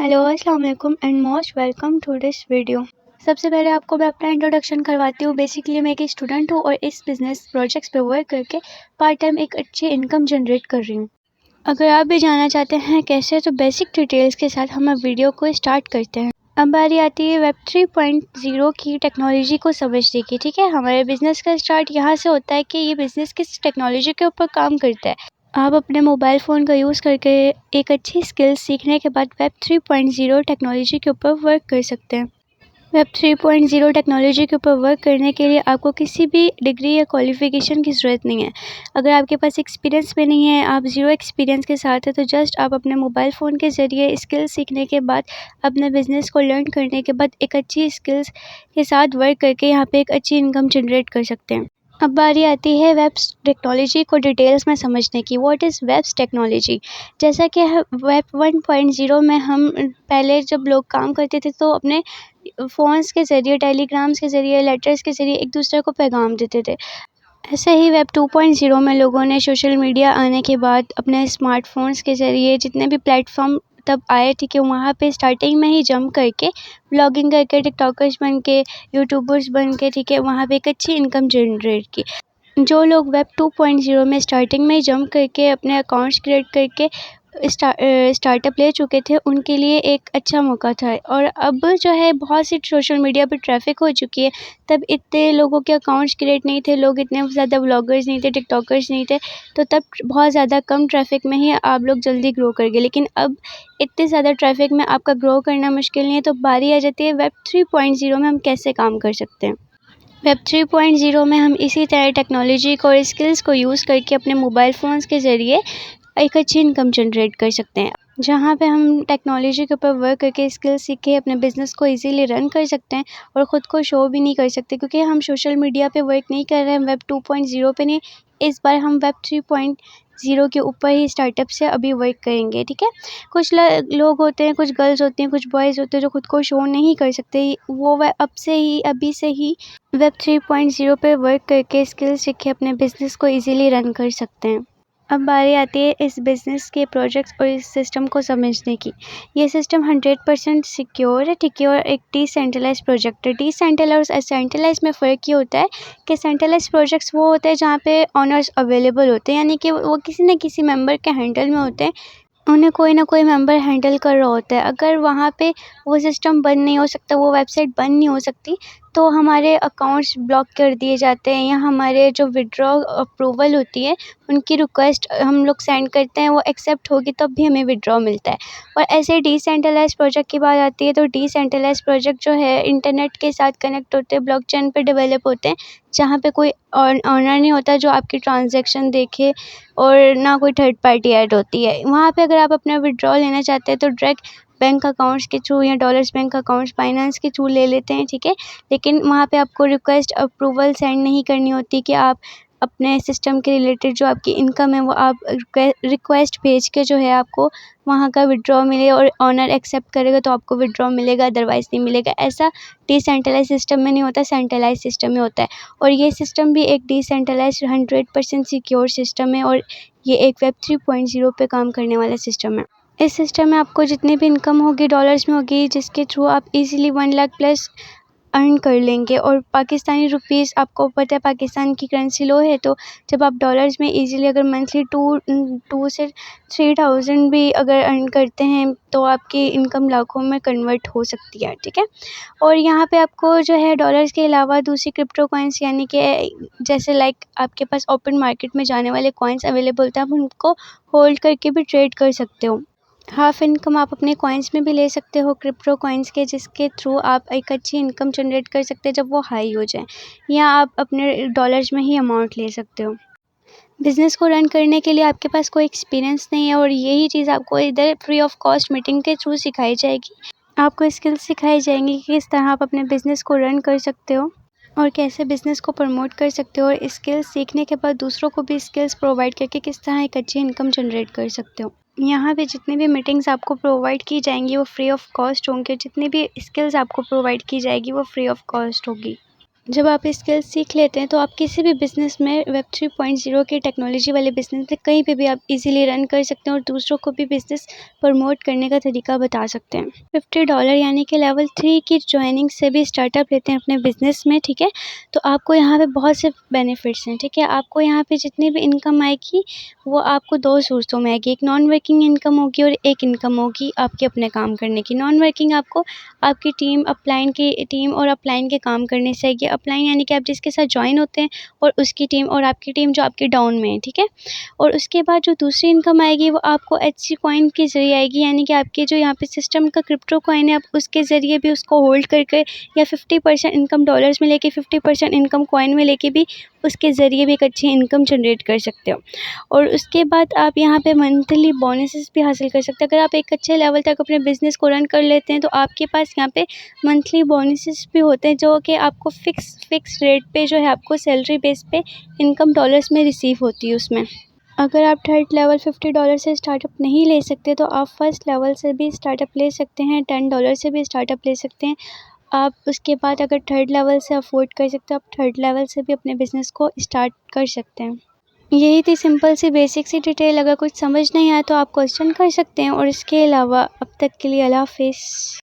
Hello अस्सलाम वालेकुम and most welcome to this video. सबसे पहले आपको मैं अपना इंट्रोडक्शन करवाती हूँ। बेसिकली मैं एक स्टूडेंट हूँ और इस बिज़नेस प्रोजेक्ट्स पे वर्क करके पार्ट टाइम एक अच्छी इनकम जनरेट कर रही हूँ। अगर आप भी जानना चाहते हैं कैसे, तो बेसिक डिटेल्स के साथ हम वीडियो को स्टार्ट करते हैं। अब बारी आती है वेब 3.0 की टेक्नोलॉजी को समझने की। ठीक है, हमारे बिज़नेस का स्टार्ट यहाँ से होता है कि ये बिज़नेस किस टेक्नोलॉजी के ऊपर काम करता है। आप अपने मोबाइल फ़ोन का यूज़ करके एक अच्छी स्किल सीखने के बाद वेब 3.0 टेक्नोलॉजी के ऊपर वर्क कर सकते हैं। वेब 3.0 टेक्नोलॉजी के ऊपर वर्क करने के लिए आपको किसी भी डिग्री या क्वालिफ़िकेशन की ज़रूरत नहीं है। अगर आपके पास एक्सपीरियंस भी नहीं है, आप ज़ीरो एक्सपीरियंस के साथ है, तो जस्ट आप अपने मोबाइल फ़ोन के ज़रिए स्किल सीखने के बाद, अपने बिज़नेस को लर्न करने के बाद एक अच्छी स्किल्स के साथ वर्क करके यहाँ पे एक अच्छी इनकम जनरेट कर सकते हैं। अब बारी आती है वेब्स टेक्नोलॉजी को डिटेल्स में समझने की। What is webs technology? जैसा कि वेब 1.0 में हम पहले जब लोग काम करते थे तो अपने फ़ोन्स के ज़रिए, टेलीग्राम्स के ज़रिए, लेटर्स के ज़रिए एक दूसरे को पैगाम देते थे। ऐसे ही वेब 2.0 में लोगों ने सोशल मीडिया आने के बाद अपने स्मार्टफ़ोन्स के ज़रिए जितने भी प्लेटफ़ॉर्म तब आए, ठीक है, वहाँ पे स्टार्टिंग में ही जंप करके ब्लॉगिंग करके टिकटॉकर्स बन के, यूट्यूबर्स बन के, ठीक है, वहाँ पे एक अच्छी इनकम जनरेट की। जो लोग वेब 2.0 में स्टार्टिंग में जंप करके अपने अकाउंट्स क्रिएट करके स्टार्टअप ले चुके थे, उनके लिए एक अच्छा मौका था। और अब जो है बहुत सी सोशल मीडिया पे ट्रैफिक हो चुकी है। तब इतने लोगों के अकाउंट्स क्रिएट नहीं थे, लोग इतने ज़्यादा व्लॉगर्स नहीं थे, टिकटॉकर्स नहीं थे, तो तब बहुत ज़्यादा कम ट्रैफिक में ही आप लोग जल्दी ग्रो कर गए। लेकिन अब इतने ज़्यादा ट्रैफिक में आपका ग्रो करना मुश्किल नहीं है, तो बारी आ जाती है वेब 3.0 में हम कैसे काम कर सकते हैं। वेब 3.0 में हम इसी तरह टेक्नोलॉजी को और स्किल्स को यूज़ करके अपने मोबाइल फ़ोन्स के ज़रिए एक अच्छी इनकम जनरेट कर सकते हैं। जहाँ पे हम टेक्नोलॉजी के ऊपर वर्क करके स्किल सीख के अपने बिज़नेस को इजीली रन कर सकते हैं और ख़ुद को शो भी नहीं कर सकते, क्योंकि हम सोशल मीडिया पे वर्क नहीं कर रहे हैं, वेब 2.0 पे नहीं। इस बार हम वेब 3.0 के ऊपर ही स्टार्टअप से अभी वर्क करेंगे। ठीक है, कुछ लोग होते हैं, कुछ गर्ल्स होते हैं, कुछ बॉयज़ होते हैं जो ख़ुद को शो नहीं कर सकते, वो अभी से ही वेब 3.0 पे वर्क करके स्किल सीख के अपने बिज़नेस को इजीली रन कर सकते हैं। अब बारी आती है इस बिज़नेस के प्रोजेक्ट्स और इस सिस्टम को समझने की। ये सिस्टम 100% सिक्योर है, ठीक है, और एक डिसेंट्रलाइज्ड प्रोजेक्ट है। डिसेंट्रलाइज्ड और सेंट्रलाइज्ड में फ़र्क ये होता है कि सेंट्रलाइज्ड प्रोजेक्ट्स वो होते हैं जहाँ पे ओनर्स अवेलेबल होते हैं, यानी कि वो किसी न किसी मेंबर के हैंडल में होते हैं, उन्हें कोई ना कोई मेंबर हैंडल कर रहा होता है। अगर वहाँ पे वो सिस्टम बंद नहीं हो सकता, वो वेबसाइट बंद नहीं हो सकती, तो हमारे अकाउंट्स ब्लॉक कर दिए जाते हैं, या हमारे जो विड्रॉ अप्रूवल होती है उनकी रिक्वेस्ट हम लोग सेंड करते हैं, वो एक्सेप्ट होगी तब भी हमें विड्रॉ मिलता है। और ऐसे डिसेंट्रलाइज्ड प्रोजेक्ट की बात आती है, तो डिसेंट्रलाइज्ड प्रोजेक्ट जो है इंटरनेट के साथ कनेक्ट होते हैं, ब्लॉकचेन पे डेवलप होते हैं, जहाँ पे कोई ओनर नहीं होता जो आपकी ट्रांजैक्शन देखे, और ना कोई थर्ड पार्टी ऐड होती है। वहाँ पे अगर आप अपना विड्रॉ लेना चाहते हैं तो डायरेक्ट बैंक अकाउंट्स के थ्रू या डॉलर्स बैंक अकाउंट्स बाइनेंस के थ्रू ले लेते हैं, ठीक है। लेकिन वहाँ पे आपको रिक्वेस्ट अप्रूवल सेंड नहीं करनी होती कि आप अपने सिस्टम के रिलेटेड जो आपकी इनकम है वो आप रिक्वेस्ट भेज के जो है आपको वहाँ का विड्रॉ मिले, और ओनर एक्सेप्ट करेगा तो आपको विड्रॉ मिलेगा, अदरवाइज़ नहीं मिलेगा। ऐसा डिसेंट्रलाइज्ड सिस्टम में नहीं होता, सेंट्रलाइज्ड सिस्टम में होता है। और ये सिस्टम भी एक डिसेंट्रलाइज्ड 100% सिक्योर सिस्टम है, और ये एक वेब 3.0 पे काम करने वाला सिस्टम है। इस सिस्टम में आपको जितनी भी इनकम होगी डॉलर्स में होगी, जिसके थ्रू आप इजीली 1 लाख प्लस अर्न कर लेंगे। और पाकिस्तानी रुपीस, आपको पता है पाकिस्तान की करेंसी लो है, तो जब आप डॉलर्स में इजीली अगर मंथली 2 से 3,000 भी अगर अर्न करते हैं, तो आपकी इनकम लाखों में कन्वर्ट हो सकती है, ठीक है। और यहाँ पे आपको जो है डॉलर्स के अलावा दूसरी क्रिप्टो कॉइन्स, यानी कि जैसे लाइक आपके पास ओपन मार्केट में जाने वाले कॉइन्स अवेलेबल होते हैं, आप उनको होल्ड करके भी ट्रेड कर सकते हो। हाफ़ इनकम आप अपने कॉइन्स में भी ले सकते हो क्रिप्टो कॉइन्स के, जिसके थ्रू आप एक अच्छी इनकम जनरेट कर सकते हैं जब वो हाई हो जाए, या आप अपने डॉलर्स में ही अमाउंट ले सकते हो। बिज़नेस को रन करने के लिए आपके पास कोई एक्सपीरियंस नहीं है, और यही चीज़ आपको इधर फ्री ऑफ कॉस्ट मीटिंग के थ्रू सिखाई जाएगी। आपको स्किल्स सिखाई जाएंगी कि किस तरह आप अपने बिज़नेस को रन कर सकते हो और कैसे बिज़नेस को प्रमोट कर सकते हो, और स्किल्स सीखने के बाद दूसरों को भी स्किल्स प्रोवाइड करके किस तरह एक अच्छी इनकम जनरेट कर सकते हो। यहाँ पे जितनी भी मीटिंग्स आपको प्रोवाइड की जाएंगी वो फ्री ऑफ कॉस्ट होंगी, जितनी भी स्किल्स आपको प्रोवाइड की जाएगी वो फ्री ऑफ कॉस्ट होगी। जब आप स्किल्स सीख लेते हैं तो आप किसी भी बिज़नेस में वेब 3.0 की टेक्नोलॉजी वाले बिज़नेस में कहीं पे भी आप इजीली रन कर सकते हैं और दूसरों को भी बिज़नेस प्रमोट करने का तरीका बता सकते हैं। $50 यानी कि लेवल 3 की जॉइनिंग से भी स्टार्टअप लेते हैं अपने बिज़नेस में, ठीक है। तो आपको यहाँ पे बहुत से बेनिफिट्स हैं, ठीक है। आपको यहाँ पे जितनी भी इनकम आएगी वो आपको 2 सोर्सों में आएगी। एक नॉन वर्किंग इनकम होगी और एक इनकम होगी आपके अपने काम करने की। नॉन वर्किंग आपको आपकी टीम और अपलाइन के काम करने से आएगी। अपलाइन यानी कि आप जिसके साथ जॉइन होते हैं और उसकी टीम और आपकी टीम जो आपके डाउन में है, ठीक है। और उसके बाद जो दूसरी इनकम आएगी वो आपको HC कॉइन के ज़रिए आएगी, यानी कि आपके जो यहाँ पे सिस्टम का क्रिप्टो कॉइन है आप उसके ज़रिए भी उसको होल्ड करके या 50% इनकम डॉलर्स में लेके 50% इनकम कॉइन में लेके भी उसके ज़रिए भी एक अच्छी इनकम जनरेट कर सकते हो। और उसके बाद आप यहाँ पे मंथली बोनसेस भी हासिल कर सकते हैं। अगर आप एक अच्छे लेवल तक अपने बिज़नेस को रन कर लेते हैं तो आपके पास यहाँ पे मंथली बोनसेस भी होते हैं जो कि आपको फिक्स रेट पे जो है आपको सैलरी बेस पे इनकम डॉलर्स में रिसीव होती है उसमें। अगर आप थर्ड लेवल $50 से स्टार्टअप नहीं ले सकते तो आप फर्स्ट लेवल से भी स्टार्टअप ले सकते हैं, $10 से भी स्टार्टअप ले सकते हैं। आप उसके बाद अगर थर्ड लेवल से अफोर्ड कर सकते हो आप थर्ड लेवल से भी अपने बिज़नेस को स्टार्ट कर सकते हैं। यही थी सिंपल सी बेसिक सी डिटेल। अगर कुछ समझ नहीं आया तो आप क्वेश्चन कर सकते हैं और इसके अलावा अब तक के लिए अल्लाह हाफ़िज़।